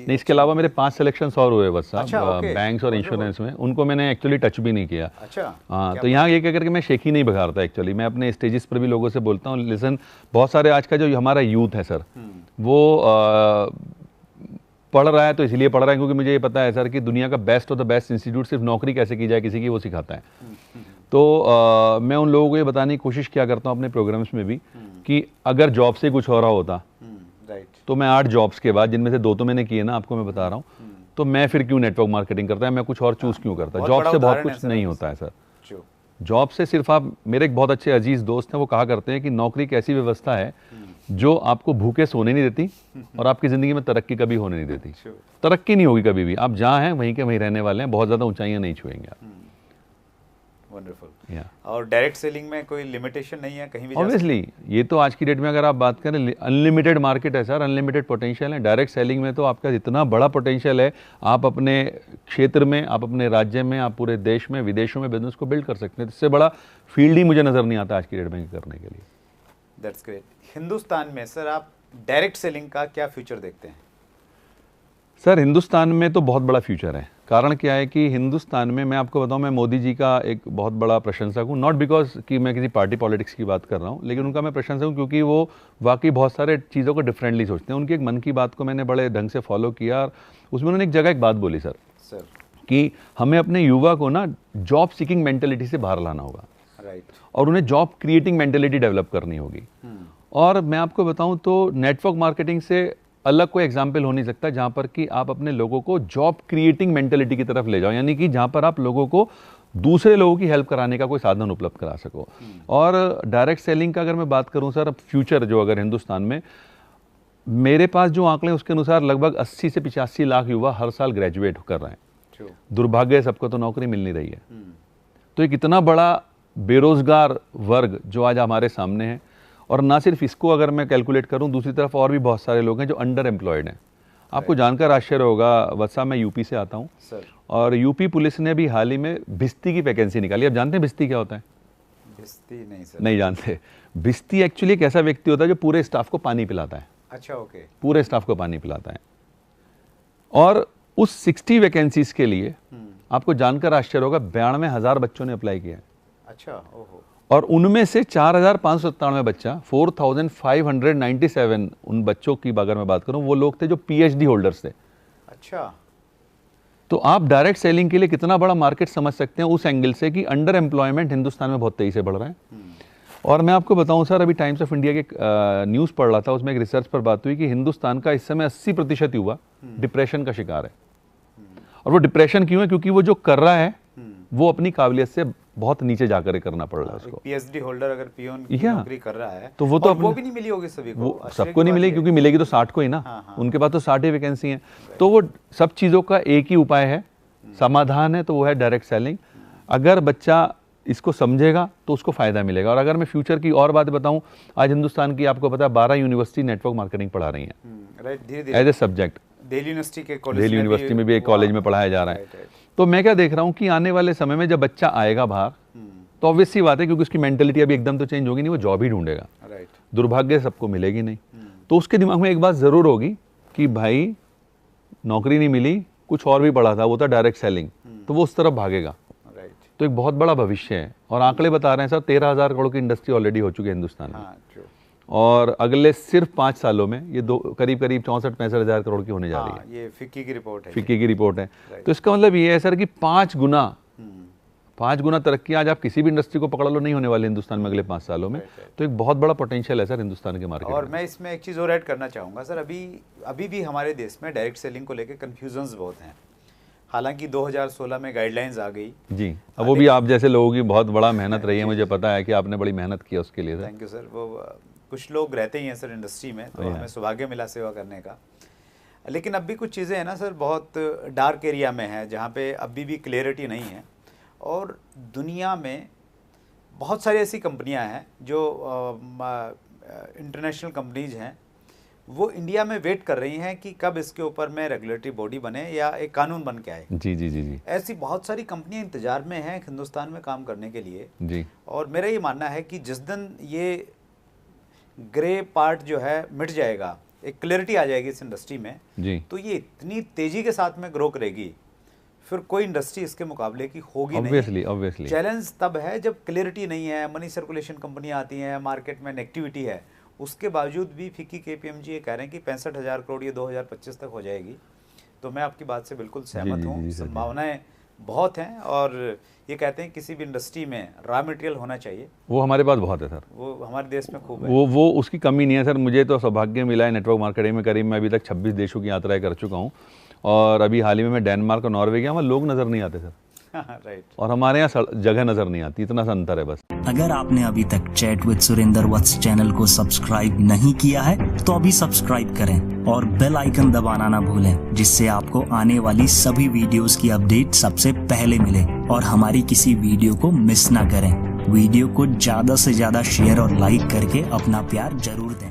नहीं, इसके अलावा मेरे 5 सिलेक्शंस और हुए बस साहब। अच्छा, ओके। बैंक्स और इंश्योरेंस में, उनको मैंने एक्चुअली टच भी नहीं किया। अच्छा, हाँ, तो यहाँ ये क्या करके मैं शेख ही नहीं बघारता एक्चुअली। मैं अपने स्टेजेस पर भी लोगों से बोलता हूँ, लिसन, बहुत सारे आज का जो हमारा यूथ है सर, वो पढ़ रहा है तो इसलिए पढ़ रहा है क्योंकि मुझे ये पता है सर कि दुनिया का best of the best institute सिर्फ नौकरी कैसे की जाए किसी की, वो सिखाता है। तो मैं उन लोगों को ये बताने की कोशिश किया करता हूँ अपने प्रोग्राम्स में भी कि अगर जॉब से कुछ हो रहा होता तो मैं 8 जॉब्स के बाद, जिनमें से 2 तो मैंने किए ना, आपको मैं बता रहा हूँ, तो मैं फिर क्यों नेटवर्क मार्केटिंग करता है, मैं कुछ और चूज क्यों करता। जॉब से बहुत कुछ नहीं होता है सर। जॉब से सिर्फ आप, मेरे एक बहुत अच्छे अजीज दोस्त हैं, वो कहा करते हैं कि नौकरी एक ऐसी व्यवस्था है जो आपको भूखे सोने नहीं देती और आपकी जिंदगी में तरक्की कभी होने नहीं देती। तरक्की नहीं होगी कभी भी, आप जहाँ हैं वहीं के वहीं रहने वाले हैं, बहुत ज्यादा ऊंचाइयां नहीं छुएंगे आप। वंडरफुल। और डायरेक्ट सेलिंग में कोई लिमिटेशन नहीं है, कहीं भी ऑब्वियसली ये तो आज की डेट में अगर आप बात करें, अनलिमिटेड मार्केट है सर, अनलिमिटेड पोटेंशियल है। डायरेक्ट सेलिंग में तो आपका इतना बड़ा पोटेंशियल है, आप अपने क्षेत्र में, आप अपने राज्य में, आप पूरे देश में, विदेशों में बिजनेस को बिल्ड कर सकते हैं। इससे बड़ा फील्ड ही मुझे नजर नहीं आता आज की डेट में करने के लिए। That's great. हिंदुस्तान में सर आप डायरेक्ट सेलिंग का क्या फ्यूचर देखते हैं? सर हिंदुस्तान में तो बहुत बड़ा फ्यूचर है। कारण क्या है कि हिंदुस्तान में, मैं आपको बताऊं, मैं मोदी जी का एक बहुत बड़ा प्रशंसक हूं, नॉट बिकॉज कि मैं किसी पार्टी पॉलिटिक्स की बात कर रहा हूं, लेकिन उनका मैं प्रशंसक हूं क्योंकि वो वाकई बहुत सारे चीज़ों को डिफरेंटली सोचते हैं। उनकी एक मन की बात को मैंने बड़े ढंग से फॉलो किया और उसमें उन्होंने एक जगह एक बात बोली सर कि हमें अपने युवा को ना जॉब सीकिंग मेंटेलिटी से बाहर लाना होगा, और उन्हें जॉब क्रिएटिंग मेंटेलिटी डेवलप करनी होगी। और मैं आपको बताऊं तो नेटवर्क मार्केटिंग से अलग कोई एग्जाम्पल हो नहीं सकता जहां पर कि आप अपने लोगों को जॉब क्रिएटिंग मेंटेलिटी की तरफ ले जाओ, यानी कि जहां पर आप लोगों को दूसरे लोगों की हेल्प कराने का कोई साधन उपलब्ध करा सको। और डायरेक्ट सेलिंग का अगर मैं बात करूं सर, अब फ्यूचर जो अगर हिंदुस्तान में, मेरे पास जो आंकड़े उसके अनुसार लगभग 80 से 85 लाख युवा हर साल ग्रेजुएट कर रहे हैं। दुर्भाग्य सबको तो नौकरी मिल नहीं रही है। तो एक इतना बड़ा बेरोजगार वर्ग जो आज हमारे सामने है, और ना सिर्फ इसको अगर मैं कैलकुलेट करूं, दूसरी तरफ और भी बहुत सारे लोग हैं जो अंडर एम्प्लॉयड हैं। आपको जानकर आश्चर्य होगा वत्सा, मैं यूपी से आता हूं सर, और यूपी पुलिस ने भी हाल ही में भिस्ती की वैकेंसी निकाली। आप जानते हैं भिस्ती क्या होता है? भिस्ती नहीं सर। नहीं जानते। भिस्ती एक्चुअली एक ऐसा व्यक्ति होता है जो पूरे स्टाफ को पानी पिलाता है। अच्छा, ओके। पूरे स्टाफ को पानी पिलाता है। और उस 60 वैकेंसीज के लिए आपको जानकर आश्चर्य होगा 92,000 बच्चों ने अप्लाई किया है। अच्छा, ओहो। और उनमें से 4,597 बच्चा, 4,597 उन बच्चों की अगर मैं बात करूं, वो लोग थे जो पीएचडी होल्डर्स थे। अच्छा। तो आप डायरेक्ट सेलिंग के लिए कितना बड़ा मार्केट समझ सकते हैं उस एंगल से कि अंडर एम्प्लॉयमेंट हिंदुस्तान में बहुत तेजी से बढ़ रहा है। और मैं आपको बताऊं सर, अभी टाइम्स ऑफ इंडिया के न्यूज़ पढ़ रहा था, उसमें एक रिसर्च पर बात हुई कि हिंदुस्तान का इस समय 80% युवा डिप्रेशन का शिकार है। और वो डिप्रेशन क्यों है? क्योंकि वो जो कर रहा है वो अपनी काबिलियत से बहुत नीचे जाकर करना पड़ रहा है उसको। पीएचडी होल्डर अगर पियोन की नौकरी कर रहा है तो वो तो वो भी नहीं मिली होगी सभी को, सबको नहीं मिलेगी, क्योंकि मिलेगी तो 60 को ही ना। उनके पास तो 60 ही वैकेंसी है। तो वो सब चीज़ों का एक ही उपाय है, समाधान है, तो वो है डायरेक्ट सेलिंग। अगर बच्चा इसको समझेगा तो उसको फायदा मिलेगा। और अगर मैं फ्यूचर की और बात बताऊं, आज हिंदुस्तान की आपको पता है 12 यूनिवर्सिटी नेटवर्क मार्केटिंग पढ़ा रही हैं as a subject. Delhi university में भी एक कॉलेज में पढ़ाया जा रहा है। तो मैं क्या देख रहा हूँ कि आने वाले समय में जब बच्चा आएगा बाहर, तो ऑब्वियस सी बात है, क्योंकि उसकी मेंटेलिटी अभी एकदम तो चेंज होगी नहीं, वो जॉब ही ढूंढेगा। दुर्भाग्य सबको मिलेगी नहीं। तो उसके दिमाग में एक बात जरूर होगी कि भाई नौकरी नहीं मिली, कुछ और भी पढ़ा था, वो था डायरेक्ट सेलिंग, तो वो उस तरफ भागेगा। तो एक बहुत बड़ा भविष्य है। और आंकड़े बता रहे हैं सर, 13,000 करोड़ की इंडस्ट्री ऑलरेडी हो चुकी है हिंदुस्तान में। और अगले सिर्फ 5 सालों में ये करीब 64-65 हज़ार करोड़ की होने जा रही है। ये फिक्की की रिपोर्ट है। तो इसका मतलब ये है सर कि 5 गुना तरक्की आज आप किसी भी इंडस्ट्री को पकड़ लो नहीं होने वाली हिंदुस्तान में अगले 5 सालों में। तो एक बहुत बड़ा पोटेंशियल है सर हिंदुस्तान के मार्केट में। और मैं इसमें एक चीज़ और ऐड करना चाहूँगा सर, अभी भी हमारे देश में डायरेक्ट सेलिंग को लेकर कन्फ्यूजन्स बहुत हैं। हालांकि 2016 में गाइडलाइंस आ गई जी। अब वो भी आप जैसे लोगों की बहुत बड़ा मेहनत रही है, मुझे पता है कि आपने बड़ी मेहनत की उसके लिए। Thank you sir. वो कुछ लोग रहते ही हैं सर इंडस्ट्री में, तो हमें सौभाग्य मिला सेवा करने का। लेकिन अब भी कुछ चीज़ें हैं ना सर, बहुत डार्क एरिया में है जहाँ पे अभी भी क्लियरिटी नहीं है। और दुनिया में बहुत सारी ऐसी कंपनियाँ हैं जो इंटरनेशनल कंपनीज हैं, वो इंडिया में वेट कर रही हैं कि कब इसके ऊपर में रेगुलेटरी बॉडी बने या एक कानून बन के आए। जी जी जी जी। ऐसी बहुत सारी कंपनियां इंतजार में हैं हिंदुस्तान में काम करने के लिए जी। और मेरा ये मानना है कि जिस दिन ये ग्रे पार्ट जो है मिट जाएगा एक क्लैरिटी आ जाएगी इस इंडस्ट्री में जी, तो ये इतनी तेजी के साथ में ग्रो करेगी, फिर कोई इंडस्ट्री इसके मुकाबले की होगी नहीं। ऑब्वियसली चैलेंज तब है जब क्लैरिटी नहीं है, मनी सर्कुलेशन कंपनियां आती हैं, मार्केट में नेगेटिविटी है, उसके बावजूद भी फिक्की KPMG ये कह रहे हैं कि 65,000 करोड़ ये 2025 तक हो जाएगी। तो मैं आपकी बात से बिल्कुल सहमत हूँ, संभावनाएं बहुत हैं, और ये कहते हैं किसी भी इंडस्ट्री में रॉ मटेरियल होना चाहिए। वो हमारे पास बहुत है सर, वो हमारे देश में खूब है, वो उसकी कमी नहीं है सर। मुझे तो सौभाग्य मिला है नेटवर्क मार्केटिंग में, करीब मैं अभी तक 26 देशों की यात्राएं कर चुका हूँ, और अभी हाल ही में मैं डेनमार्क और नॉर्वे गया, वहाँ लोग नज़र नहीं आते सर। राइट। और हमारे यहाँ जगह नज़र नहीं आती, इतना सा अंतर है बस। अगर आपने अभी तक chat with Surendra Vats channel को सब्सक्राइब नहीं किया है तो अभी सब्सक्राइब करें और बेल आइकन दबाना ना भूलें, जिससे आपको आने वाली सभी वीडियोस की अपडेट सबसे पहले मिले और हमारी किसी वीडियो को मिस ना करें। वीडियो को ज्यादा से ज्यादा शेयर और लाइक करके अपना प्यार जरूर दें।